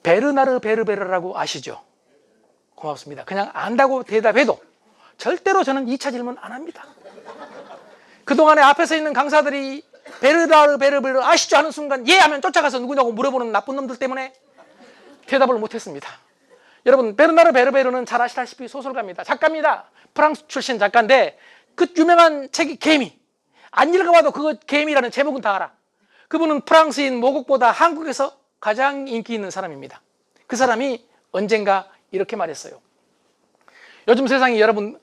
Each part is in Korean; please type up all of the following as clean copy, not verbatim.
베르나르 베르베르라고 아시죠? 고맙습니다. 그냥 안다고 대답해도 절대로 저는 2차 질문 안 합니다. 그동안에 앞에서 있는 강사들이 베르나르 베르베르 아시죠? 하는 순간 예 하면 쫓아가서 누구냐고 물어보는 나쁜 놈들 때문에 대답을 못했습니다. 여러분, 베르나르 베르베르는 잘 아시다시피 소설가입니다. 작가입니다. 프랑스 출신 작가인데 그 유명한 책이 개미. 안 읽어봐도 그거 개미라는 제목은 다 알아. 그분은 프랑스인 모국보다 한국에서 가장 인기 있는 사람입니다. 그 사람이 언젠가 이렇게 말했어요. 요즘 세상에 여러분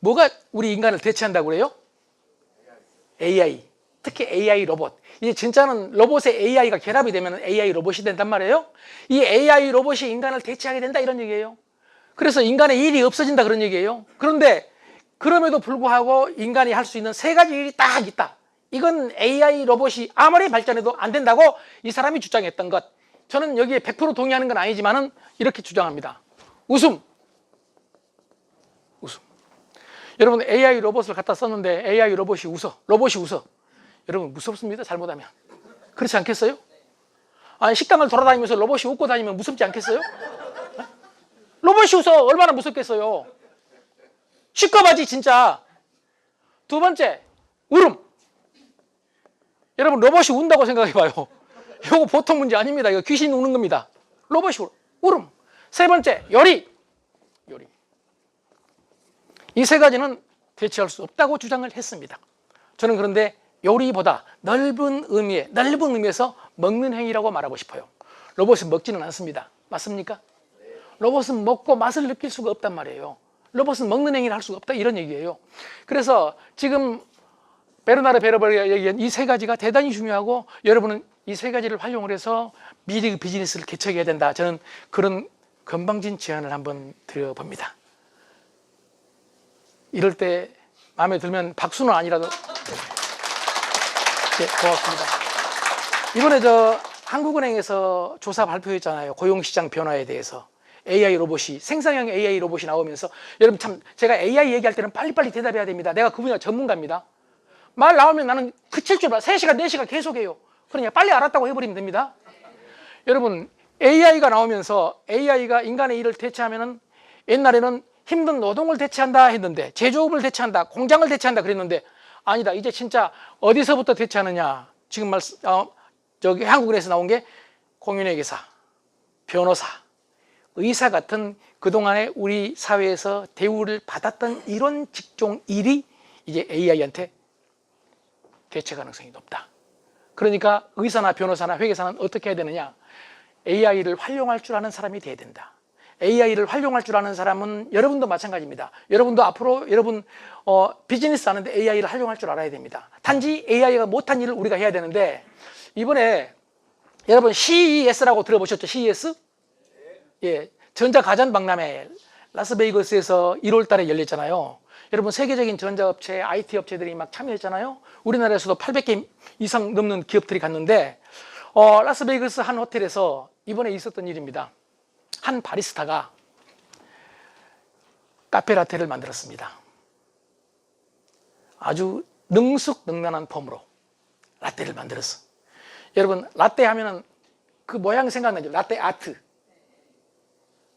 뭐가 우리 인간을 대체한다고 그래요? AI. 특히 AI 로봇. 이제 진짜는 로봇에 AI가 결합이 되면 AI 로봇이 된단 말이에요. 이 AI 로봇이 인간을 대체하게 된다 이런 얘기예요. 그래서 인간의 일이 없어진다 그런 얘기예요. 그런데 그럼에도 불구하고 인간이 할 수 있는 3가지 일이 딱 있다. 이건 AI 로봇이 아무리 발전해도 안 된다고 이 사람이 주장했던 것. 저는 여기에 100% 동의하는 건 아니지만은 이렇게 주장합니다. 웃음. 여러분 AI 로봇을 갖다 썼는데 AI 로봇이 웃어. 여러분 무섭습니다. 잘못하면. 그렇지 않겠어요? 아니 식당을 돌아다니면서 로봇이 웃고 다니면 무섭지 않겠어요? 로봇이 웃어 얼마나 무섭겠어요? 시꺼바지 진짜. 2번째 울음. 여러분 로봇이 운다고 생각해봐요. 이거 보통 문제 아닙니다. 이거 귀신 우는 겁니다. 로봇이 울음. 3번째 요리. 이 3가지는 대체할 수 없다고 주장을 했습니다. 저는 그런데 요리보다 넓은 의미에서 먹는 행위라고 말하고 싶어요. 로봇은 먹지는 않습니다. 맞습니까? 로봇은 먹고 맛을 느낄 수가 없단 말이에요. 로봇은 먹는 행위를 할 수가 없다 이런 얘기예요. 그래서 지금 베르나르 베르베르가 얘기한 이 3가지가 대단히 중요하고 여러분은 이 3가지를 활용을 해서 미래 비즈니스를 개척해야 된다. 저는 그런 건방진 제안을 한번 드려봅니다. 이럴 때 마음에 들면 박수는 아니라도 네, 고맙습니다. 이번에 한국은행에서 조사 발표했잖아요. 고용시장 변화에 대해서. AI 로봇이, 생성형 AI 로봇이 나오면서 여러분 참 제가 AI 얘기할 때는 빨리빨리 대답해야 됩니다. 내가 그 분야 전문가입니다. 말 나오면 나는 그칠 줄 알아. 3시간, 4시간 계속해요. 그러니까 빨리 알았다고 해버리면 됩니다. 여러분 AI가 나오면서 AI가 인간의 일을 대체하면은 옛날에는 힘든 노동을 대체한다 했는데 제조업을 대체한다, 공장을 대체한다 그랬는데 아니다. 이제 진짜 어디서부터 대체하느냐. 지금 저기 한국은행에서 나온 게 공인회계사, 변호사, 의사 같은 그동안에 우리 사회에서 대우를 받았던 이런 직종 일이 이제 AI한테 대체 가능성이 높다. 그러니까 의사나 변호사나 회계사는 어떻게 해야 되느냐. AI를 활용할 줄 아는 사람이 돼야 된다. AI를 활용할 줄 아는 사람은 여러분도 마찬가지입니다. 여러분도 앞으로 여러분 비즈니스 하는데 AI를 활용할 줄 알아야 됩니다. 단지 AI가 못한 일을 우리가 해야 되는데 이번에 여러분 CES라고 들어보셨죠? CES? 예, 전자가전박람회 라스베이거스에서 1월 달에 열렸잖아요. 여러분 세계적인 전자업체, IT 업체들이 막 참여했잖아요. 우리나라에서도 800개 이상 넘는 기업들이 갔는데 라스베이거스 한 호텔에서 이번에 있었던 일입니다. 한 바리스타가 카페라테를 만들었습니다. 아주 능숙능란한 폼으로 라떼를 만들었어. 여러분 라떼 하면은 그 모양 생각나죠? 라떼 아트.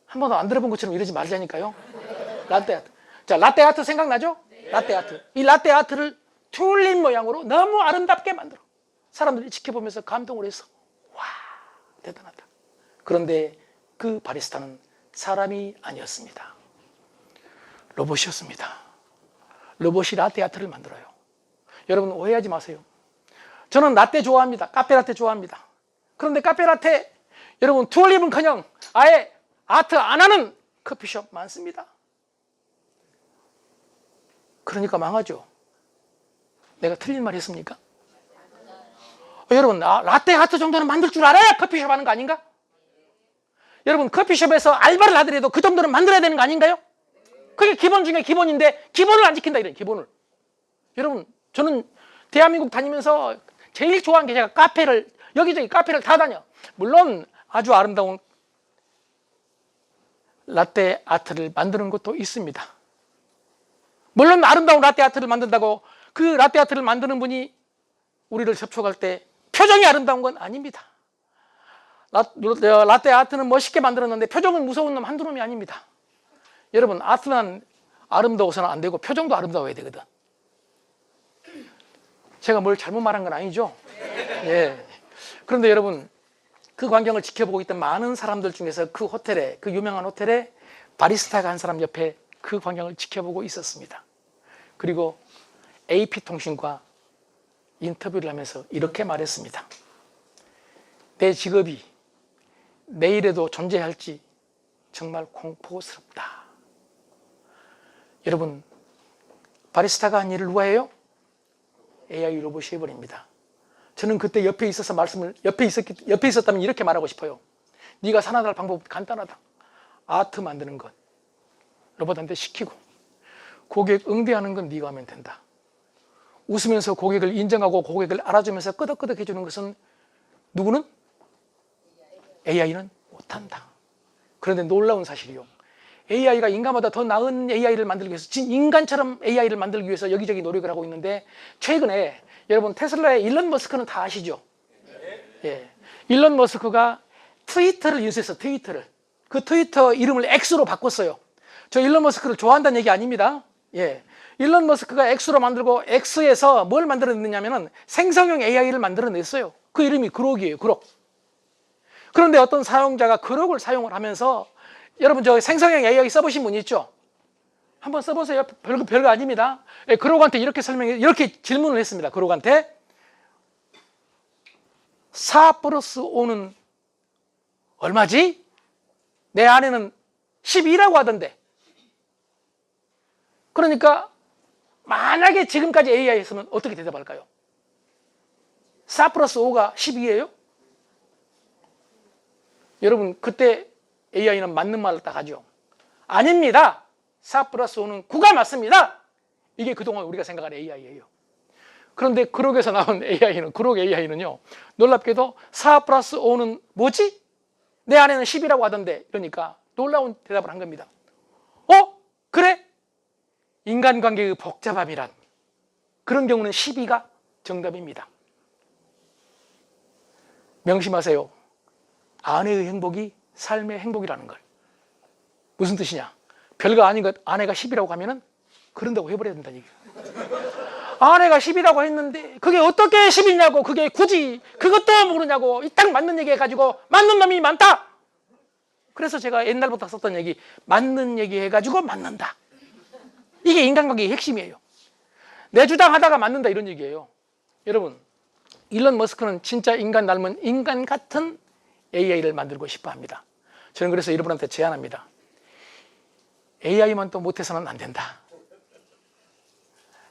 한 번도 안 들어본 것처럼 이러지 말자니까요. 라떼 아트. 자, 라떼 아트 생각나죠? 라떼 아트. 이 라떼 아트를 튤립 모양으로 너무 아름답게 만들어. 사람들이 지켜보면서 감동을 해서 와, 대단하다. 그런데 그 바리스타는 사람이 아니었습니다. 로봇이었습니다. 로봇이 라떼 아트를 만들어요. 여러분 오해하지 마세요. 저는 라떼 좋아합니다. 카페라떼 좋아합니다. 그런데 카페라떼 여러분 튤립은커녕 아예 아트 안 하는 커피숍 많습니다. 그러니까 망하죠. 내가 틀린 말 했습니까? 여러분 라떼 아트 정도는 만들 줄 알아야 커피숍 하는 거 아닌가? 여러분 커피숍에서 알바를 하더라도 그 정도는 만들어야 되는 거 아닌가요? 그게 기본 중에 기본인데 기본을 안 지킨다 이래요. 기본을. 여러분 저는 대한민국 다니면서 제일 좋아하는 게 제가 카페를 여기저기 카페를 다 다녀. 물론 아주 아름다운 라떼 아트를 만드는 것도 있습니다. 물론 아름다운 라떼 아트를 만든다고 그 라떼 아트를 만드는 분이 우리를 접촉할 때 표정이 아름다운 건 아닙니다. 라떼 아트는 멋있게 만들었는데 표정은 무서운 놈 한두 놈이 아닙니다. 여러분, 아트는 아름다워서는 안 되고 표정도 아름다워야 되거든. 제가 뭘 잘못 말한 건 아니죠? 예. 그런데 여러분, 그 광경을 지켜보고 있던 많은 사람들 중에서 그 호텔에, 그 유명한 호텔에 바리스타가 한 사람 옆에 그 광경을 지켜보고 있었습니다. 그리고 AP통신과 인터뷰를 하면서 이렇게 말했습니다. 내 직업이 내일에도 존재할지 정말 공포스럽다. 여러분, 바리스타가 한 일을 누가 해요? AI 로봇이 해버립니다. 저는 그때 옆에 있었다면 이렇게 말하고 싶어요. 네가 살아날 방법 간단하다. 아트 만드는 것 로봇한테 시키고, 고객 응대하는 건 네가 하면 된다. 웃으면서 고객을 인정하고 고객을 알아주면서 끄덕끄덕 해주는 것은 누구는? AI는 못한다. 그런데 놀라운 사실이요, AI가 인간보다 더 나은 AI를 만들기 위해서, 인간처럼 AI를 만들기 위해서 여기저기 노력을 하고 있는데, 최근에 여러분 테슬라의 일론 머스크는 다 아시죠? 예. 일론 머스크가 트위터를 인수해서 그 트위터 이름을 X로 바꿨어요. 저 일론 머스크를 좋아한다는 얘기 아닙니다. 예. 일론 머스크가 X로 만들고 X에서 뭘 만들어냈느냐면은 생성형 AI를 만들어냈어요. 그 이름이 그록이에요. 그록. 그런데 어떤 사용자가 그록을 사용을 하면서, 여러분 저 생성형 AI 써보신 분 있죠? 한번 써보세요. 별거 아닙니다. 예, 그록한테 이렇게 질문을 했습니다. 그록한테 4 플러스 5는 얼마지? 내 아내는 12라고 하던데. 그러니까 만약에 지금까지 AI였으면 어떻게 대답할까요? 4 플러스 5가 12예요? 여러분, 그때 AI는 맞는 말을 딱 하죠. 아닙니다. 4 플러스 5는 9가 맞습니다. 이게 그동안 우리가 생각하는 AI예요. 그런데 그록에서 나온 그록 AI는요, 놀랍게도 4 플러스 5는 뭐지? 내 아내는 10이라고 하던데. 이러니까 놀라운 대답을 한 겁니다. 그래? 인간관계의 복잡함이란, 그런 경우는 12가 정답입니다. 명심하세요. 아내의 행복이 삶의 행복이라는 걸. 무슨 뜻이냐? 별거 아닌 것 아내가 10이라고 하면은 그런다고 해버려야 된다는 얘기예요. 아내가 10이라고 했는데 그게 어떻게 10이냐고, 그게 굳이 그것도 모르냐고, 딱 맞는 얘기 해가지고 맞는 놈이 많다. 그래서 제가 옛날부터 썼던 얘기, 맞는 얘기 해가지고 맞는다. 이게 인간관계의 핵심이에요. 내 주장 하다가 맞는다, 이런 얘기예요. 여러분, 일론 머스크는 진짜 인간 닮은 인간 같은 AI를 만들고 싶어 합니다. 저는 그래서 여러분한테 제안합니다. AI만 또 못해서는 안 된다.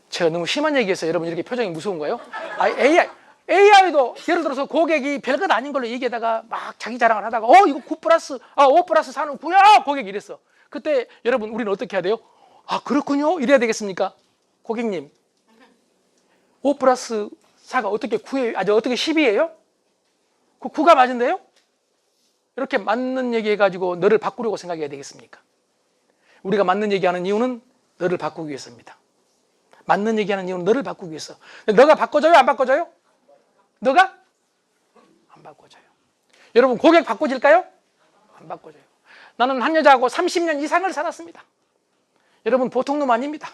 제가 너무 심한 얘기해서 여러분 이렇게 표정이 무서운가요? AI도 예를 들어서 고객이 별것 아닌 걸로 얘기하다가 막 자기 자랑을 하다가 이거 5 플러스 4는 9야! 고객이 이랬어. 그때 여러분, 우리는 어떻게 해야 돼요? 그렇군요? 이래야 되겠습니까? 고객님, 5 플러스 4가 어떻게 9예요? 어떻게 10이에요? 그 9가 맞은데요? 이렇게 맞는 얘기 해가지고 너를 바꾸려고 생각해야 되겠습니까? 우리가 맞는 얘기하는 이유는 너를 바꾸기 위해서입니다. 맞는 얘기하는 이유는 너를 바꾸기 위해서. 너가 바꿔줘요? 안 바꿔줘요? 너가? 안 바꿔줘요. 여러분, 고객 바꿔질까요? 안 바꿔줘요. 나는 한 여자하고 30년 이상을 살았습니다. 여러분, 보통 놈 아닙니다.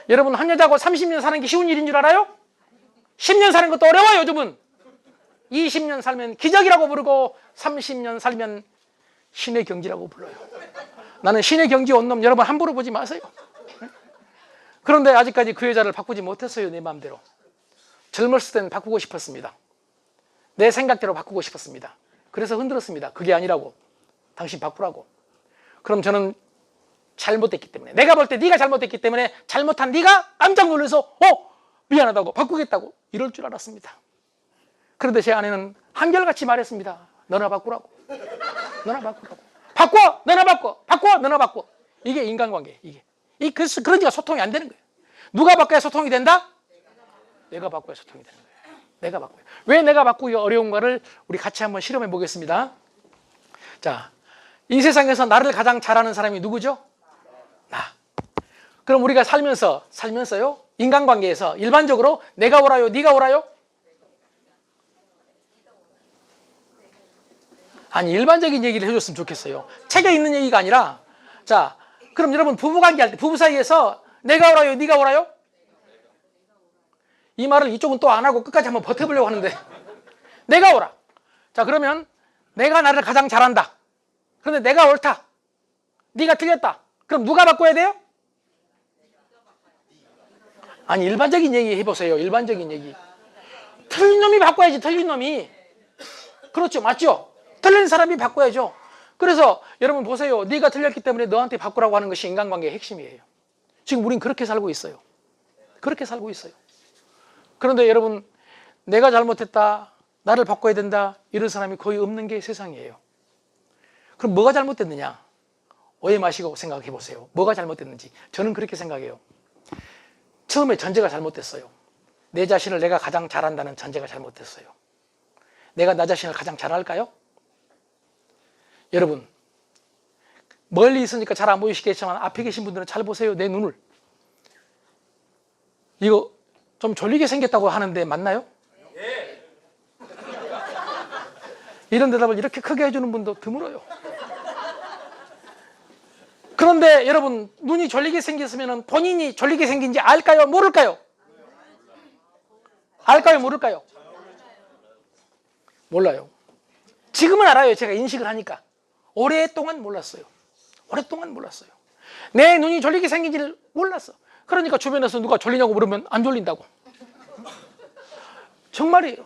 여러분, 한 여자하고 30년 사는 게 쉬운 일인 줄 알아요? 10년 사는 것도 어려워요, 요즘은. 20년 살면 기적이라고 부르고 30년 살면 신의 경지라고 불러요. 나는 신의 경지 온 놈 여러분 함부로 보지 마세요. 그런데 아직까지 그 여자를 바꾸지 못했어요. 내 마음대로. 젊었을 때는 바꾸고 싶었습니다. 내 생각대로 바꾸고 싶었습니다. 그래서 흔들었습니다. 그게 아니라고. 당신 바꾸라고. 그럼 저는 잘못됐기 때문에, 내가 볼 때 네가 잘못됐기 때문에 잘못한 네가 깜짝 놀라서 미안하다고 바꾸겠다고 이럴 줄 알았습니다. 그런데 제 아내는 한결같이 말했습니다. 너나 바꾸라고. 너나 바꾸라고. 바꿔! 너나 바꿔! 바꿔! 너나 바꿔! 이게 인간관계. 그러니까 소통이 안 되는 거예요. 누가 바꿔야 소통이 된다? 내가 바꿔야 소통이 되는 거예요. 내가 바꿔야. 왜 내가 바꾸기 어려운가를 우리 같이 한번 실험해 보겠습니다. 자, 이 세상에서 나를 가장 잘하는 사람이 누구죠? 나. 그럼 우리가 살면서요, 인간관계에서 일반적으로 내가 옳아요, 네가 옳아요? 아니 일반적인 얘기를 해줬으면 좋겠어요. 책에 있는 얘기가 아니라. 자, 그럼 여러분 부부관계 할 때 부부 사이에서 내가 오라요 네가 오라요? 이 말을 이쪽은 또 안 하고 끝까지 한번 버텨보려고 하는데 내가 오라. 자, 그러면 내가 나를 가장 잘한다. 그런데 내가 옳다. 네가 틀렸다. 그럼 누가 바꿔야 돼요? 아니 일반적인 얘기 해보세요. 일반적인 얘기. 틀린 놈이 바꿔야지. 틀린 놈이. 그렇죠. 맞죠? 틀린 사람이 바꿔야죠. 그래서 여러분 보세요. 네가 틀렸기 때문에 너한테 바꾸라고 하는 것이 인간관계의 핵심이에요. 지금 우린 그렇게 살고 있어요. 그렇게 살고 있어요. 그런데 여러분 내가 잘못했다. 나를 바꿔야 된다. 이런 사람이 거의 없는 게 세상이에요. 그럼 뭐가 잘못됐느냐? 오해 마시고 생각해 보세요. 뭐가 잘못됐는지. 저는 그렇게 생각해요. 처음에 전제가 잘못됐어요. 내 자신을 내가 가장 잘한다는 전제가 잘못됐어요. 내가 나 자신을 가장 잘할까요? 여러분 멀리 있으니까 잘 안 보이시겠지만 앞에 계신 분들은 잘 보세요. 내 눈을. 이거 좀 졸리게 생겼다고 하는데 맞나요? 네. 이런 대답을 이렇게 크게 해주는 분도 드물어요. 그런데 여러분 눈이 졸리게 생겼으면 본인이 졸리게 생긴지 알까요? 모를까요? 알까요? 모를까요? 몰라요. 지금은 알아요. 제가 인식을 하니까. 오랫동안 몰랐어요. 오랫동안 몰랐어요. 내 눈이 졸리게 생긴지를 몰랐어. 그러니까 주변에서 누가 졸리냐고 물으면 안 졸린다고. 정말이에요.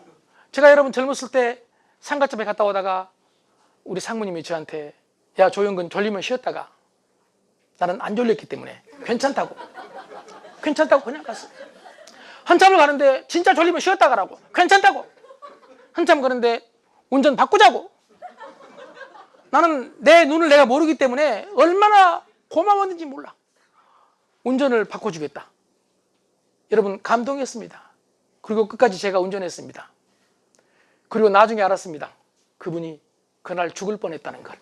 제가 여러분 젊었을 때 상가집에 갔다 오다가 우리 상무님이 저한테 야 조영근 졸리면 쉬었다가 나는 안 졸렸기 때문에 괜찮다고 그냥 갔어. 한참을 가는데 진짜 졸리면 쉬었다 가라고 괜찮다고. 한참 가는데 운전 바꾸자고. 나는 내 눈을 내가 모르기 때문에 얼마나 고마웠는지 몰라. 운전을 바꿔주겠다. 여러분 감동했습니다. 그리고 끝까지 제가 운전했습니다. 그리고 나중에 알았습니다. 그분이 그날 죽을 뻔했다는 걸.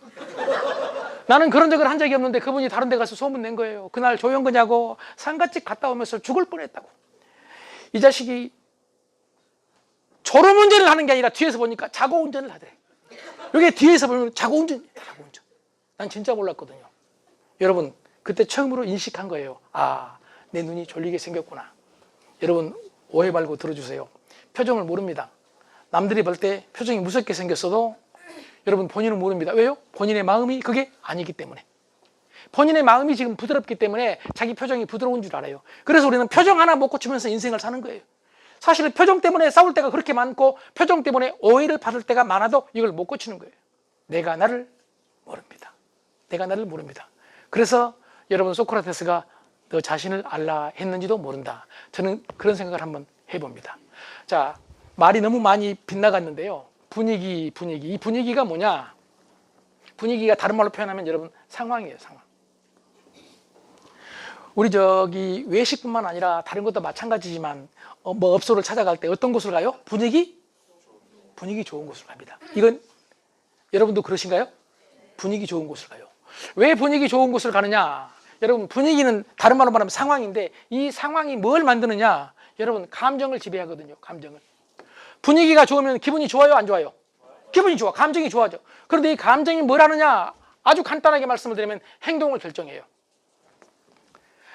나는 그런 적을 한 적이 없는데 그분이 다른 데 가서 소문낸 거예요. 그날 조영근하고 상가집 갔다 오면서 죽을 뻔했다고. 이 자식이 졸음운전을 하는 게 아니라 뒤에서 보니까 자고 운전을 하더래. 여기 뒤에서 보면 자고 운전. 난 진짜 몰랐거든요. 여러분 그때 처음으로 인식한 거예요. 아, 내 눈이 졸리게 생겼구나. 여러분 오해 말고 들어주세요. 표정을 모릅니다. 남들이 볼 때 표정이 무섭게 생겼어도 여러분 본인은 모릅니다. 왜요? 본인의 마음이 그게 아니기 때문에. 본인의 마음이 지금 부드럽기 때문에 자기 표정이 부드러운 줄 알아요. 그래서 우리는 표정 하나 못 고치면서 인생을 사는 거예요. 사실 표정 때문에 싸울 때가 그렇게 많고 표정 때문에 오해를 받을 때가 많아도 이걸 못 고치는 거예요. 내가 나를 모릅니다. 내가 나를 모릅니다. 그래서 여러분 소크라테스가 너 자신을 알라 했는지도 모른다. 저는 그런 생각을 한번 해봅니다. 자, 말이 너무 많이 빗나갔는데요. 분위기. 이 분위기가 뭐냐? 분위기가 다른 말로 표현하면 여러분 상황이에요. 상황. 우리 저기 외식뿐만 아니라 다른 것도 마찬가지지만 뭐 업소를 찾아갈 때 어떤 곳을 가요? 분위기 좋은 곳을 갑니다. 이건 여러분도 그러신가요? 분위기 좋은 곳을 가요. 왜 분위기 좋은 곳을 가느냐? 여러분 분위기는 다른 말로 말하면 상황인데 이 상황이 뭘 만드느냐? 여러분 감정을 지배하거든요. 감정을. 분위기가 좋으면 기분이 좋아요? 안 좋아요? 기분이 좋아. 감정이 좋아져. 그런데 이 감정이 뭘 하느냐? 아주 간단하게 말씀을 드리면 행동을 결정해요.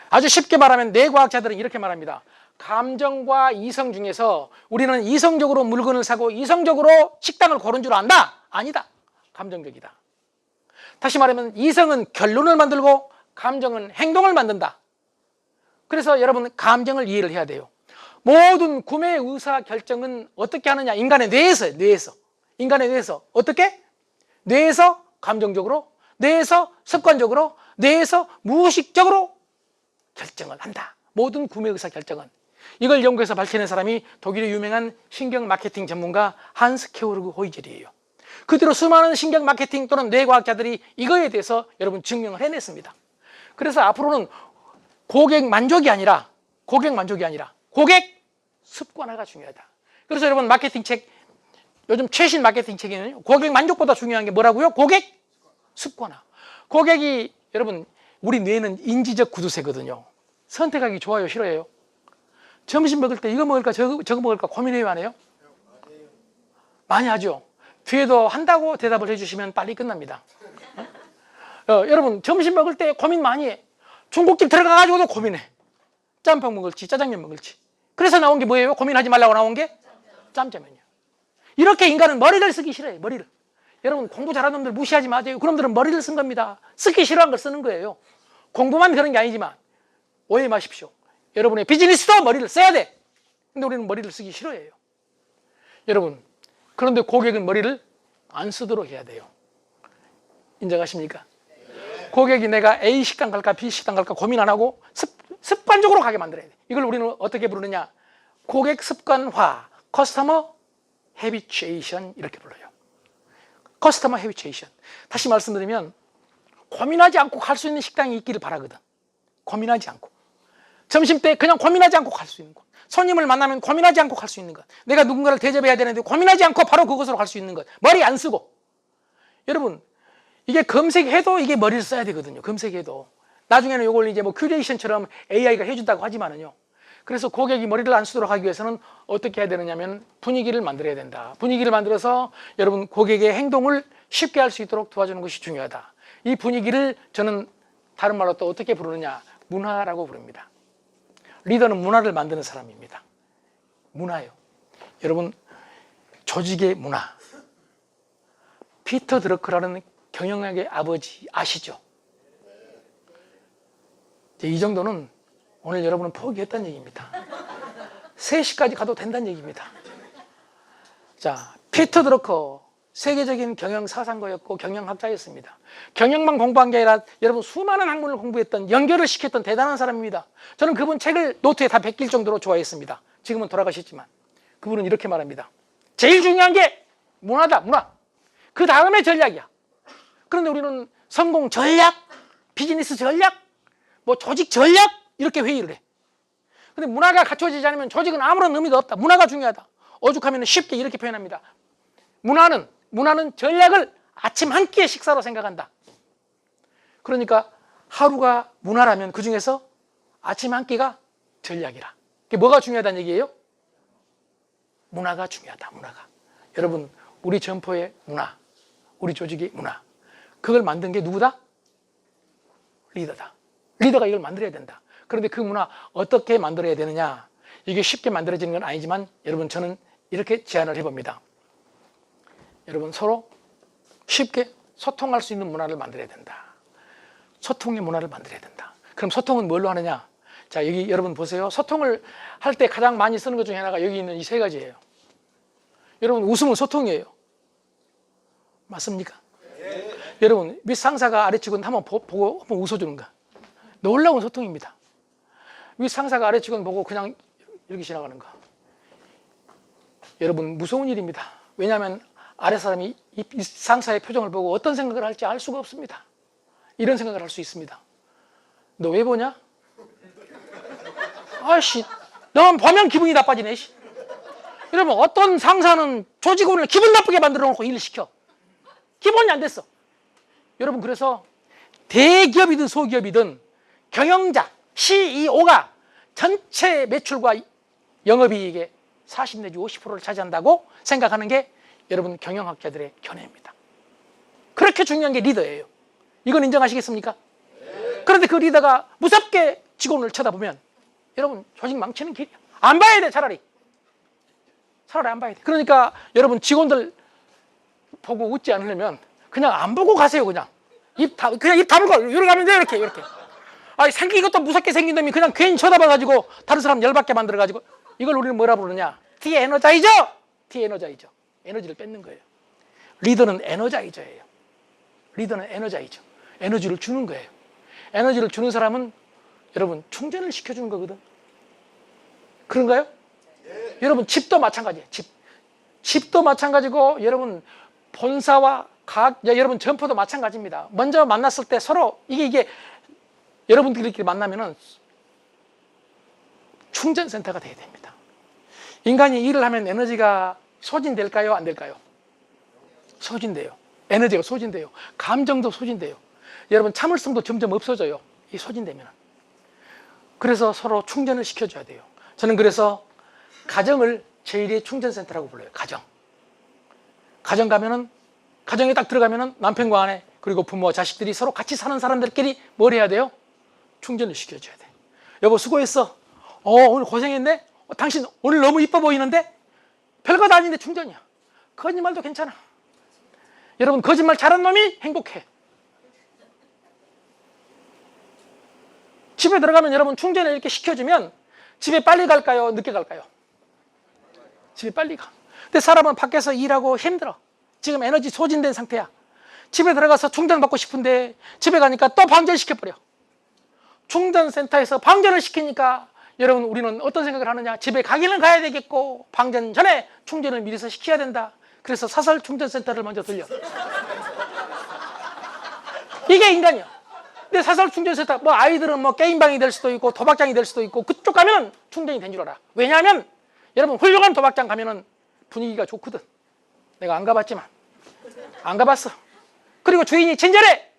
아주 쉽게 말하면 뇌과학자들은 이렇게 말합니다. 감정과 이성 중에서 우리는 이성적으로 물건을 사고 이성적으로 식당을 고른 줄 안다? 아니다. 감정적이다. 다시 말하면 이성은 결론을 만들고 감정은 행동을 만든다. 그래서 여러분 감정을 이해를 해야 돼요. 모든 구매 의사 결정은 어떻게 하느냐? 인간의 뇌에서. 인간의 뇌에서. 어떻게? 뇌에서 감정적으로, 뇌에서 습관적으로, 뇌에서 무의식적으로 결정을 한다. 모든 구매 의사 결정은. 이걸 연구해서 밝혀낸 사람이 독일의 유명한 신경 마케팅 전문가 한스 케오르그 호이젤이에요. 그대로 수많은 신경 마케팅 또는 뇌과학자들이 이거에 대해서 여러분 증명을 해냈습니다. 그래서 앞으로는 고객 만족이 아니라 고객 습관화가 중요하다. 그래서 여러분 마케팅 책, 요즘 최신 마케팅 책에는 고객 만족보다 중요한 게 뭐라고요? 고객 습관화. 고객이 여러분 우리 뇌는 인지적 구두쇠거든요. 선택하기 좋아요, 싫어해요? 점심 먹을 때 이거 먹을까 저거 먹을까 고민해요, 안 해요? 많이 하죠. 뒤에도 한다고 대답을 해주시면 빨리 끝납니다. 여러분 점심 먹을 때 고민 많이 해. 중국집 들어가가지고도 고민해. 짬뽕 먹을지 짜장면 먹을지. 그래서 나온 게 뭐예요? 고민하지 말라고 나온 게 짬짜면이에요. 이렇게 인간은 머리를 쓰기 싫어요. 머리를. 여러분 공부 잘하는 놈들 무시하지 마세요. 그놈들은 머리를 쓴 겁니다. 쓰기 싫어한 걸 쓰는 거예요. 공부만 그런 게 아니지만 오해 마십시오. 여러분의 비즈니스도 머리를 써야 돼. 근데 우리는 머리를 쓰기 싫어해요. 여러분 그런데 고객은 머리를 안 쓰도록 해야 돼요. 인정하십니까? 고객이 내가 A 식당 갈까 B 식당 갈까 고민 안 하고 습관적으로 가게 만들어야 돼. 이걸 우리는 어떻게 부르느냐? 고객 습관화, 커스터머 헤비추에이션 이렇게 불러요. 커스터머 헤비추에이션. 다시 말씀드리면 고민하지 않고 갈 수 있는 식당이 있기를 바라거든. 고민하지 않고. 점심 때 그냥 고민하지 않고 갈 수 있는 곳. 손님을 만나면 고민하지 않고 갈 수 있는 것. 내가 누군가를 대접해야 되는데 고민하지 않고 바로 그곳으로 갈 수 있는 것. 머리 안 쓰고. 여러분 이게 검색해도 이게 머리를 써야 되거든요. 검색해도. 나중에는 이걸 이제 뭐 큐레이션처럼 AI가 해준다고 하지만은요. 그래서 고객이 머리를 안 쓰도록 하기 위해서는 어떻게 해야 되느냐면 분위기를 만들어야 된다. 분위기를 만들어서 여러분 고객의 행동을 쉽게 할 수 있도록 도와주는 것이 중요하다. 이 분위기를 저는 다른 말로 또 어떻게 부르느냐? 문화라고 부릅니다. 리더는 문화를 만드는 사람입니다. 문화요. 여러분 조직의 문화. 피터 드러커라는 경영학의 아버지 아시죠? 이 정도는 오늘 여러분은 포기했다는 얘기입니다. 3시까지 가도 된다는 얘기입니다. 자, 피터 드러커 세계적인 경영 사상가였고 경영학자였습니다. 경영만 공부한 게 아니라 여러분 수많은 학문을 공부했던 연결을 시켰던 대단한 사람입니다. 저는 그분 책을 노트에 다 베낄 정도로 좋아했습니다. 지금은 돌아가셨지만 그분은 이렇게 말합니다. 제일 중요한 게 문화다. 문화. 그 다음에 전략이야. 그런데 우리는 성공 전략, 비즈니스 전략, 뭐 조직 전략 이렇게 회의를 해. 근데 문화가 갖춰지지 않으면 조직은 아무런 의미도 없다. 문화가 중요하다. 오죽하면 쉽게 이렇게 표현합니다. 문화는 전략을 아침 한 끼의 식사로 생각한다. 그러니까 하루가 문화라면 그 중에서 아침 한 끼가 전략이라. 그게 뭐가 중요하다는 얘기예요? 문화가 중요하다. 문화가. 여러분 우리 점포의 문화, 우리 조직의 문화. 그걸 만든 게 누구다? 리더다. 리더가 이걸 만들어야 된다. 그런데 그 문화 어떻게 만들어야 되느냐? 이게 쉽게 만들어지는 건 아니지만 여러분 저는 이렇게 제안을 해봅니다. 여러분 서로 쉽게 소통할 수 있는 문화를 만들어야 된다. 소통의 문화를 만들어야 된다. 그럼 소통은 뭘로 하느냐? 자 여기 여러분 보세요. 소통을 할 때 가장 많이 쓰는 것 중에 하나가 여기 있는 이 3가지예요. 여러분 웃음은 소통이에요. 맞습니까? 네. 여러분 윗상사가 아래직원 한번 보고 한번 웃어주는 거 놀라운 소통입니다. 윗상사가 아래직원 보고 그냥 이렇게 지나가는 거 여러분 무서운 일입니다. 왜냐하면 아래 사람이 이 상사의 표정을 보고 어떤 생각을 할지 알 수가 없습니다. 이런 생각을 할 수 있습니다. 너 왜 보냐? 아씨 너만 보면 기분이 나빠지네. 여러분 어떤 상사는 조직원을 기분 나쁘게 만들어 놓고 일을 시켜. 기본이 안 됐어. 여러분 그래서 대기업이든 소기업이든 경영자, CEO가 전체 매출과 영업이익의 40 내지 50%를 차지한다고 생각하는 게 여러분 경영학자들의 견해입니다. 그렇게 중요한 게 리더예요. 이건 인정하시겠습니까? 그런데 그 리더가 무섭게 직원을 쳐다보면 여러분 조직 망치는 길이야. 안 봐야 돼. 차라리 안 봐야 돼. 그러니까 여러분 직원들 보고 웃지 않으려면 그냥 안 보고 가세요. 그냥 입 다물고 이렇게 가면 돼요. 이렇게. 아니 생긴 것도 무섭게 생긴 놈이 그냥 괜히 쳐다봐가지고 다른 사람 열받게 만들어가지고 이걸 우리는 뭐라 부르냐? 디에너자이저. 디에너자이저. 에너지를 뺏는 거예요. 리더는 에너자이저예요. 리더는 에너자이저. 에너지를 주는 거예요. 에너지를 주는 사람은 여러분 충전을 시켜주는 거거든. 그런가요? 예. 여러분 집도 마찬가지예요. 집도 마찬가지고 여러분 본사와 여러분 점포도 마찬가지입니다. 먼저 만났을 때 서로 이게 여러분들끼리 만나면은 충전센터가 돼야 됩니다. 인간이 일을 하면 에너지가 소진될까요? 안 될까요? 소진돼요. 에너지가 소진돼요. 감정도 소진돼요. 여러분 참을성도 점점 없어져요. 이 소진되면. 그래서 서로 충전을 시켜줘야 돼요. 저는 그래서 가정을 제1의 충전센터라고 불러요. 가정 가정에 딱 들어가면은 남편과 아내 그리고 부모와 자식들이 서로 같이 사는 사람들끼리 뭘 해야 돼요? 충전을 시켜줘야 돼. 여보 수고했어. 오늘 고생했네. 당신 오늘 너무 이뻐 보이는데? 별것 아닌데 충전이야. 거짓말도 괜찮아. 여러분 거짓말 잘하는 놈이 행복해. 집에 들어가면 여러분 충전을 이렇게 시켜주면 집에 빨리 갈까요? 늦게 갈까요? 집에 빨리 가. 근데 사람은 밖에서 일하고 힘들어. 지금 에너지 소진된 상태야. 집에 들어가서 충전받고 싶은데 집에 가니까 또 방전시켜버려. 충전센터에서 방전을 시키니까 여러분 우리는 어떤 생각을 하느냐? 집에 가기는 가야 되겠고 방전 전에 충전을 미리서 시켜야 된다. 그래서 사설 충전센터를 먼저 들려. 이게 인간이야. 근데 사설 충전센터 뭐 아이들은 뭐 게임방이 될 수도 있고 도박장이 될 수도 있고 그쪽 가면 충전이 된 줄 알아. 왜냐하면 여러분 훌륭한 도박장 가면은 분위기가 좋거든. 내가 안 가봤지만 안 가봤어. 그리고 주인이 친절해.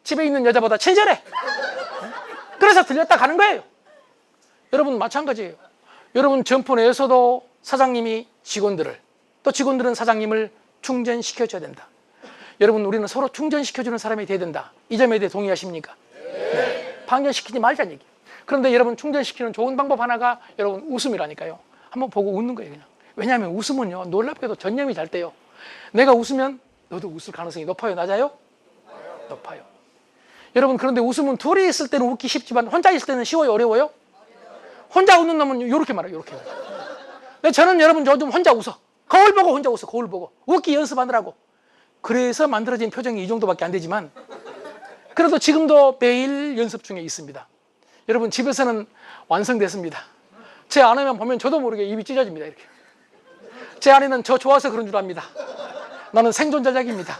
집에 있는 여자보다 친절해. 그래서 들렸다 가는 거예요. 여러분 마찬가지예요. 여러분 점포 내에서도 사장님이 직원들을 또 직원들은 사장님을 충전시켜줘야 된다. 여러분 우리는 서로 충전시켜주는 사람이 돼야 된다. 이 점에 대해 동의하십니까? 네. 방전시키지 말자는 얘기예요. 그런데 여러분 충전시키는 좋은 방법 하나가 여러분 웃음이라니까요. 한번 보고 웃는 거예요. 그냥. 왜냐하면 웃으면요 놀랍게도 전염이 잘 돼요. 내가 웃으면 너도 웃을 가능성이 높아요, 낮아요? 높아요. 여러분 그런데 웃으면 둘이 있을 때는 웃기 쉽지만 혼자 있을 때는 쉬워요, 어려워요? 혼자 웃는 놈은 이렇게 말해요, 이렇게. 근데 저는 여러분 요즘 혼자 웃어. 거울 보고 혼자 웃어, 거울 보고. 웃기 연습하느라고. 그래서 만들어진 표정이 이 정도밖에 안 되지만 그래도 지금도 매일 연습 중에 있습니다. 여러분 집에서는 완성됐습니다. 제 아내만 보면 저도 모르게 입이 찢어집니다, 이렇게. 제 아내는 저 좋아서 그런 줄 압니다. 나는 생존 전략입니다.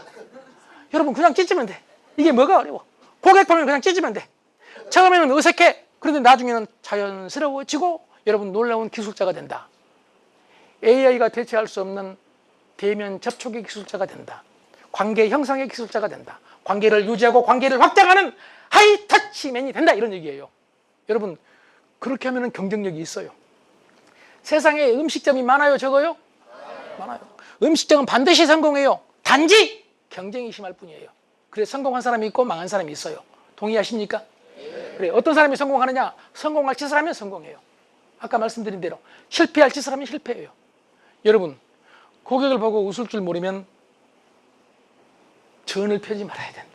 여러분 그냥 찢으면 돼. 이게 뭐가 어려워. 고객 보면 그냥 찢으면 돼. 처음에는 어색해. 그런데 나중에는 자연스러워지고 여러분 놀라운 기술자가 된다. AI가 대체할 수 없는 대면 접촉의 기술자가 된다. 관계 형성의 기술자가 된다. 관계를 유지하고 관계를 확장하는 하이터치맨이 된다. 이런 얘기예요. 여러분 그렇게 하면 경쟁력이 있어요. 세상에 음식점이 많아요, 적어요? 많아요. 음식점은 반드시 성공해요. 단지 경쟁이 심할 뿐이에요. 그래서 성공한 사람이 있고 망한 사람이 있어요. 동의하십니까? 그래, 어떤 사람이 성공하느냐? 성공할 짓을 하면 성공해요. 아까 말씀드린 대로 실패할 짓을 하면 실패해요. 여러분 고객을 보고 웃을 줄 모르면 전을 펴지 말아야 된다.